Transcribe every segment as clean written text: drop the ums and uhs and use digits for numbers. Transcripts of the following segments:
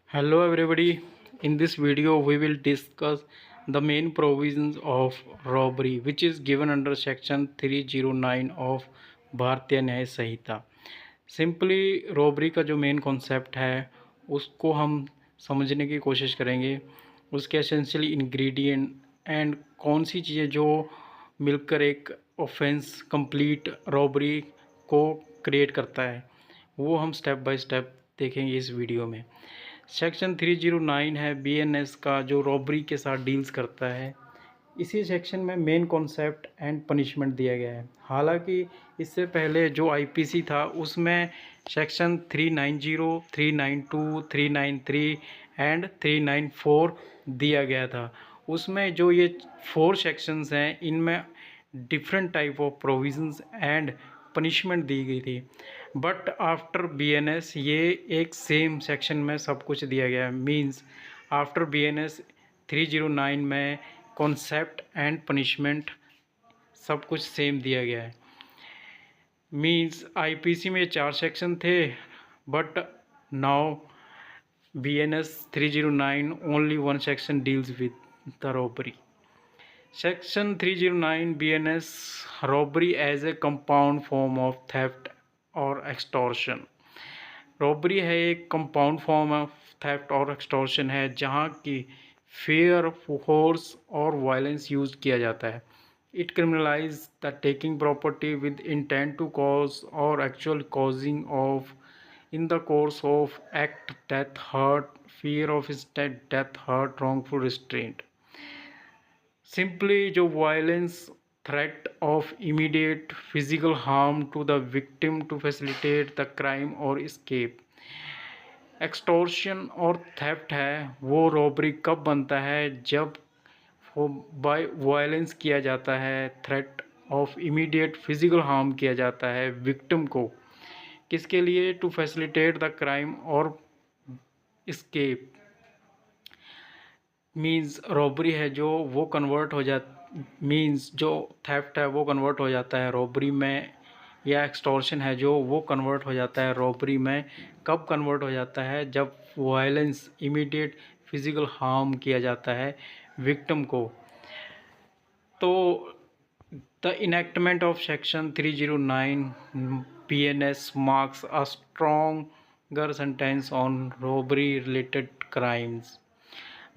Hello everybody. In this video we will discuss the main provisions of robbery which is given under section 309 of भारतीय न्याय संहिता। Simply robbery का जो main concept है उसको हम समझने की कोशिश करेंगे, उसके एसेंशियल इंग्रेडिएंट एंड कौन सी चीज़ें जो मिलकर एक ऑफेंस कंप्लीट रॉबरी को क्रिएट करता है वो हम स्टेप बाय स्टेप देखेंगे इस वीडियो में। सेक्शन 309 है बीएनएस का जो रॉबरी के साथ डील्स करता है। इसी सेक्शन में मेन कॉन्सेप्ट एंड पनिशमेंट दिया गया है। हालांकि इससे पहले जो आईपीसी था उसमें सेक्शन 390, 392, 393 एंड 394 दिया गया था। उसमें जो ये 4 सेक्शंस हैं इनमें different type of provisions and punishment दी गई थी, बट आफ्टर बीएनएस ये एक सेम सेक्शन में सब कुछ दिया गया है। मींस आफ्टर बीएनएस 309 में कॉन्सेप्ट एंड पनिशमेंट सब कुछ सेम दिया गया है। मींस आईपीसी में 4 सेक्शन थे, but now BNS 309 only 1 section deals with the robbery. Section 309 BNS robbery as a compound form of theft और extortion। रॉबरी है एक कंपाउंड फॉर्म ऑफ थेफ्ट और एक्सटॉर्शन है जहाँ की फेयर, फोर्स और वायलेंस यूज किया जाता है। It criminalize the taking property with intent to cause और actual causing of in the course of act, death, hurt, fear of instant death, hurt, wrongful restraint. Simply जो violence, threat of immediate physical harm to the victim to facilitate the crime और escape। Extortion और theft है वो robbery कब बनता है जब वो बाय वायलेंस किया जाता है, threat of immediate physical harm किया जाता है विक्टिम को, किसके लिए? टू फैसिलिटेट द क्राइम और escape। मीन्स रॉबरी है जो वो कन्वर्ट हो जा मीन्स जो थेफ्ट है वो कन्वर्ट हो जाता है रॉबरी में, या एक्सटॉर्शन है जो वो कन्वर्ट हो जाता है रॉबरी में। कब कन्वर्ट हो जाता है? जब वायलेंस, इमीडिएट फिजिकल हार्म किया जाता है विक्टिम को। तो the enactment of section 309 BNS marks a stronger sentence on robbery related crimes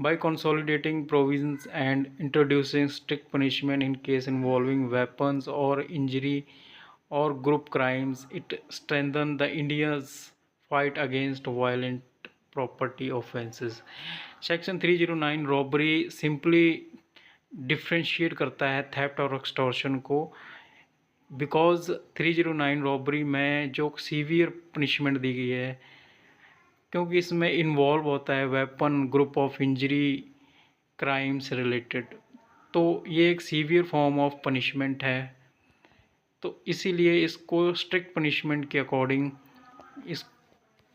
by consolidating provisions and introducing strict punishment in case involving weapons or injury or group crimes. It strengthened the India's fight against violent property offenses। Section 309 robbery simply differentiate करता है theft और extortion को, because 309 robbery में जो severe punishment दी गई है, क्योंकि इसमें इन्वॉल्व होता है weapon, group of injury, crime से रिलेटेड, तो ये एक सीवियर फॉर्म ऑफ पनिशमेंट है। तो इसीलिए इसको स्ट्रिक्ट पनिशमेंट के अकॉर्डिंग इस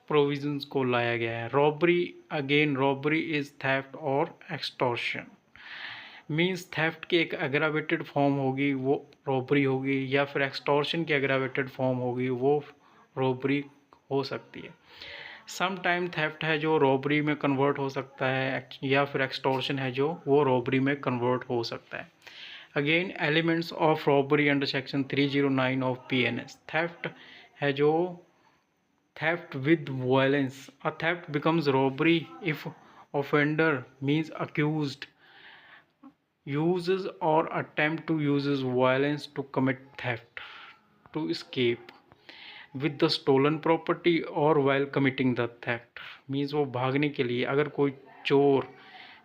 प्रोविजंस को लाया गया है। Robbery, again robbery is theft और एक्सटॉर्शन। मींस थेफ्ट की एक एग्रावेटेड फॉर्म होगी वो रॉबरी होगी, या फिर एक्सटॉर्शन की एग्रावेटेड फॉर्म होगी वो रॉबरी हो सकती है। सम टाइम थेफ्ट है जो रॉबरी में कन्वर्ट हो सकता है, या फिर एक्सटॉर्शन है जो वो रॉबरी में कन्वर्ट हो सकता है। Again elements of robbery under section 309 of BNS। Theft है जो theft with violence. A theft becomes robbery if offender means accused uses or attempt to uses violence to commit theft, to escape with the stolen property or while committing the theft। Means वो भागने के लिए, अगर कोई चोर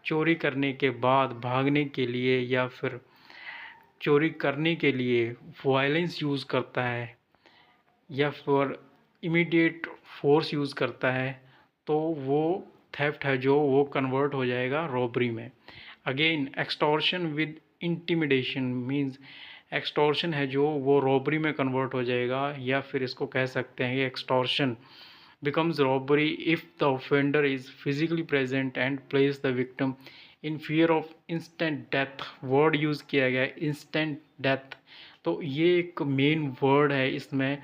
चोरी करने के बाद भागने के लिए या फिर चोरी करने के लिए वायलेंस यूज़ करता है या फिर इमीडिएट फोर्स यूज़ करता है, तो वो थेफ्ट है जो वो कन्वर्ट हो जाएगा रॉबरी में। Again extortion with intimidation means extortion है जो वो रॉबरी में कन्वर्ट हो जाएगा, या फिर इसको कह सकते हैं extortion becomes robbery if the offender is physically present and place the victim in fear of instant death। Word use किया गया है instant death, तो ये एक मेन वर्ड है इसमें।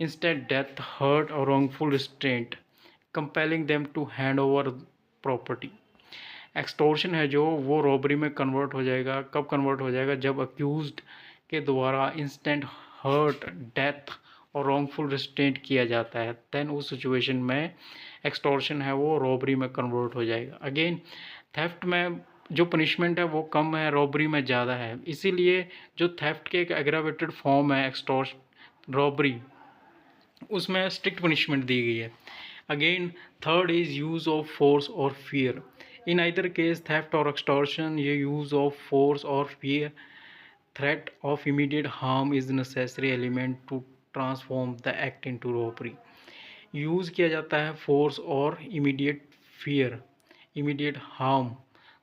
इंस्टेंट डेथ, हर्ट और wrongful restraint compelling them to hand over property. Extortion है जो वो रॉबरी में कन्वर्ट हो जाएगा। कब कन्वर्ट हो जाएगा? जब अक्यूज्ड के द्वारा इंस्टेंट हर्ट, डेथ और रॉन्गफुल रिस्ट्रेंट किया जाता है, देन उस सिचुएशन में एक्सटॉर्शन है वो रॉबरी में कन्वर्ट हो जाएगा। अगेन थेफ्ट में जो पनिशमेंट है वो कम है, रॉबरी में ज़्यादा है, इसीलिए जो थेफ्ट के एक एग्रावेटेड फॉर्म है एक्सटॉर्शन रॉबरी, उसमें स्ट्रिक्ट पनिशमेंट दी गई है। Again third is use of force और fear. In either case theft और एक्सटॉर्शन, ये यूज़ ऑफ फोर्स और fear, threat of immediate harm is necessary element to transform the act into robbery. Use किया जाता है फोर्स और immediate fear, immediate harm,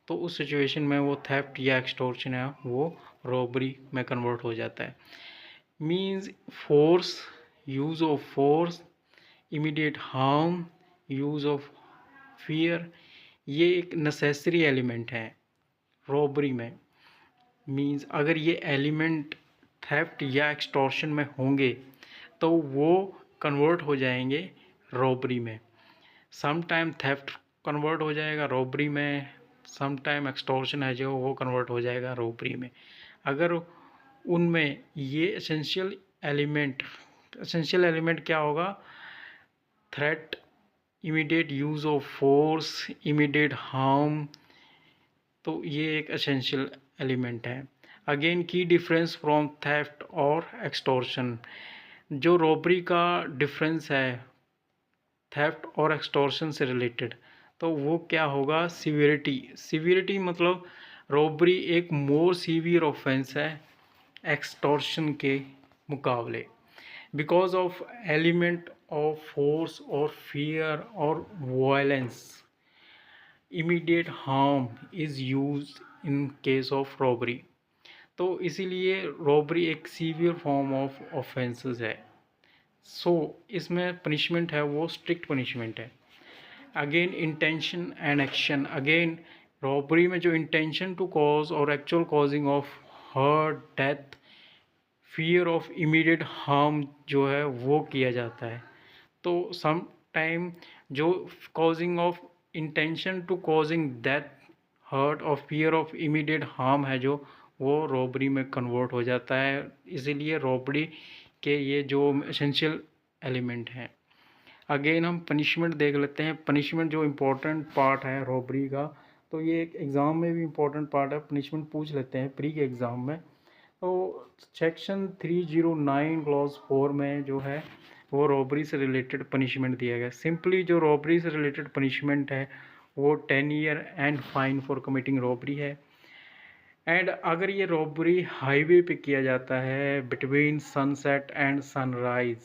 तो उस सिचुएशन में वो थेफ्ट या एक्सटॉर्शन है वो रॉबरी में कन्वर्ट हो जाता है। Means force, use of force, immediate harm, use of fear, ये एक नेसेसरी एलिमेंट है रॉबरी में। मीन्स अगर ये एलिमेंट थेफ्ट या एक्सटॉर्शन में होंगे तो वो कन्वर्ट हो जाएंगे रॉबरी में। सम टाइम थेफ्ट कन्वर्ट हो जाएगा रॉबरी में, सम टाइम एक्सटॉर्शन है जो वो कन्वर्ट हो जाएगा रॉबरी में। अगर उनमें ये एसेंशियल एलिमेंट क्या होगा? Threat, immediate use of force, immediate harm, तो ये एक एसेंशियल एलिमेंट है। अगेन की डिफरेंस फ्रॉम थेफ्ट और एक्सटॉर्शन, जो रॉबरी का डिफरेंस है थेफ्ट और एक्सटॉर्शन से रिलेटेड, तो वो क्या होगा? सिवियरिटी मतलब रॉबरी एक मोर सीवियर ऑफेंस है एक्सटॉर्शन के मुकाबले, because of element of force और फियर और violence. Immediate harm is use in case of robbery, तो इसीलिए रॉबरी एक सीवियर फॉर्म ऑफ ऑफेंसेस है। सो इसमें पनिशमेंट है वो स्ट्रिक्ट पनिशमेंट है। Again intention and action, again robbery में जो इंटेंशन टू कॉज और actual causing of hurt, death, fear of immediate harm जो है वो किया जाता है। तो सम टाइम जो causing of intention to causing death, hurt और फियर ऑफ इमीडिएट हार्म है जो वो रॉबरी में कन्वर्ट हो जाता है। इसीलिए रॉबरी के ये जो एसेंशियल एलिमेंट हैं। अगेन हम पनिशमेंट देख लेते हैं। पनिशमेंट जो इम्पोर्टेंट पार्ट है रॉबरी का, तो ये एक एग्ज़ाम में भी इम्पोर्टेंट पार्ट है, पनिशमेंट पूछ लेते हैं प्री के एग्ज़ाम में। तो सेक्शन 309 क्लॉज 4 में जो है वो रॉबरी से रिलेटेड पनिशमेंट दिया गया। सिंपली जो रॉबरी से रिलेटेड पनिशमेंट है वो 10 year and fine for committing robbery है। एंड अगर ये रॉबरी हाईवे पे किया जाता है between sunset and sunrise,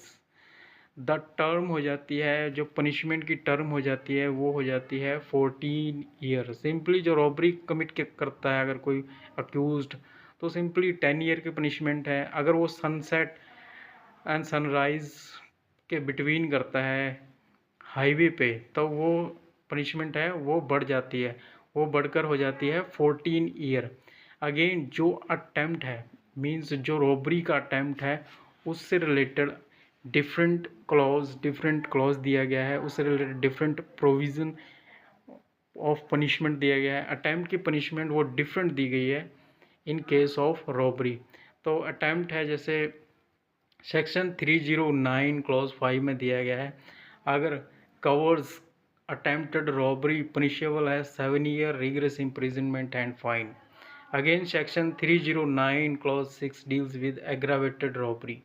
the term हो जाती है, जो पनिशमेंट की टर्म हो जाती है वो हो जाती है 14 ईयर। सिंपली जो रॉबरी कमिट करता है अगर कोई अक्यूज्ड, तो सिंपली 10 ईयर की पनिशमेंट है। अगर वो सनसेट एंड सनराइज के बिटवीन करता है हाईवे पे, तो वो पनिशमेंट है वो बढ़ जाती है, वो बढ़कर हो जाती है 14 ईयर। अगेन जो अटेम्प्ट है, मींस जो रॉबरी का अटेम्प्ट है, उससे रिलेटेड डिफरेंट क्लॉज दिया गया है, उससे related different provision of punishment दिया गया है। अटेम्प्ट की पनिशमेंट वो डिफरेंट दी गई है इन केस ऑफ रॉबरी। तो अटेम्प्ट है जैसे सेक्शन 309 क्लॉज 5 में दिया गया है, अगर कवर्स अटेम्प्टेड रॉबरी पनिशेबल है 7 year rigorous imprisonment and fine. Again section 309 clause 6 deals with aggravated robbery.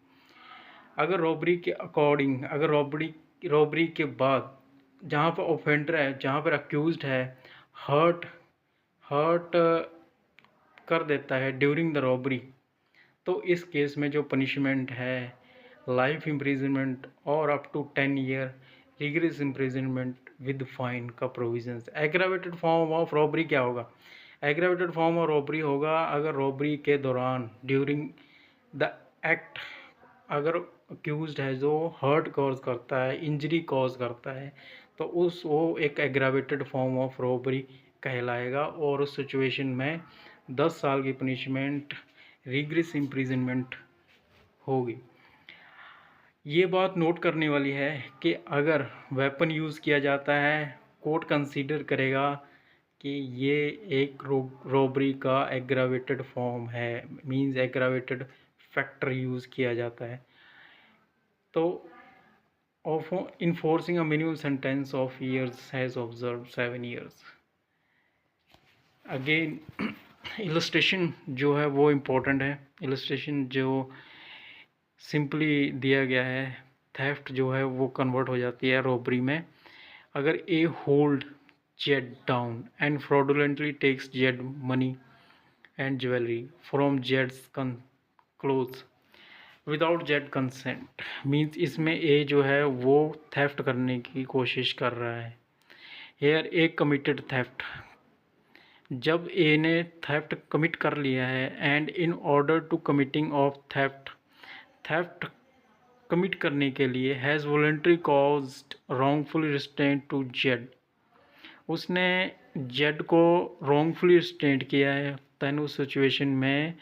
अगर रॉबरी के अकॉर्डिंग, अगर रॉबरी के बाद जहाँ पर ऑफेंडर है, जहाँ पर अक्यूज्ड है, हर्ट कर देता है ड्यूरिंग द रॉबरी, तो इस केस में जो पनिशमेंट है लाइफ इम्प्रिजनमेंट और up to 10 year rigorous imprisonment with fine का provisions. Aggravated form of robbery क्या होगा? एग्रावेटेड फॉर्म ऑफ रॉबरी होगा अगर रॉबरी के दौरान ड्यूरिंग द एक्ट अगर अक्यूज्ड है जो हर्ट कॉज करता है, इंजरी कॉज करता है, तो वो एक एग्रावेटेड फॉर्म ऑफ रॉबरी कहलाएगा और उस सिचुएशन में 10 साल की पनिशमेंट रिगरस इम्प्रिजनमेंट होगी। ये बात नोट करने वाली है कि अगर वेपन यूज़ किया जाता है, कोर्ट कंसीडर करेगा कि ये एक रॉबरी का एग्रावेटेड फॉर्म है, मींस एग्रावेटेड फैक्टर यूज़ किया जाता है। तो of enforcing a minimum sentence of years has observe 7 years. Again illustration जो है वो इम्पोर्टेंट है। इलस्ट्रेशन जो सिंपली दिया गया है, थेफ्ट जो है वो कन्वर्ट हो जाती है रॉबरी में। अगर A hold Z down and fraudulently takes Z money and jewellery from जेड्स cloth without Z consent, means इसमें ए जो है वो थेफ्ट करने की कोशिश कर रहा है। हेयर ए कमिटेड थेफ्ट, जब ए ने थेफ्ट कमिट कर लिया है and in order to committing of theft, theft commit करने के लिए has voluntary caused wrongful restraint to Z, उसने जेड को रॉन्गफुली रिस्ट्रेंट किया है, तन उस सिचुएशन में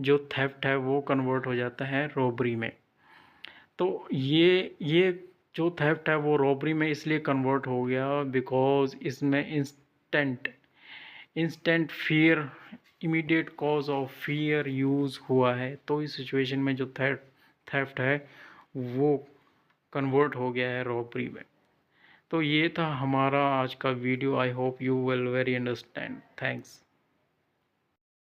जो थेफ्ट है वो कन्वर्ट हो जाता है रॉबरी में। तो ये जो थेफ्ट है वो रॉबरी में इसलिए कन्वर्ट हो गया बिकॉज इसमें instant fear, immediate cause of fear use हुआ है। तो इस सिचुएशन में जो थेफ्ट है वो कन्वर्ट हो गया है रॉबरी में। तो ये था हमारा आज का video. I hope you will very understand. Thanks.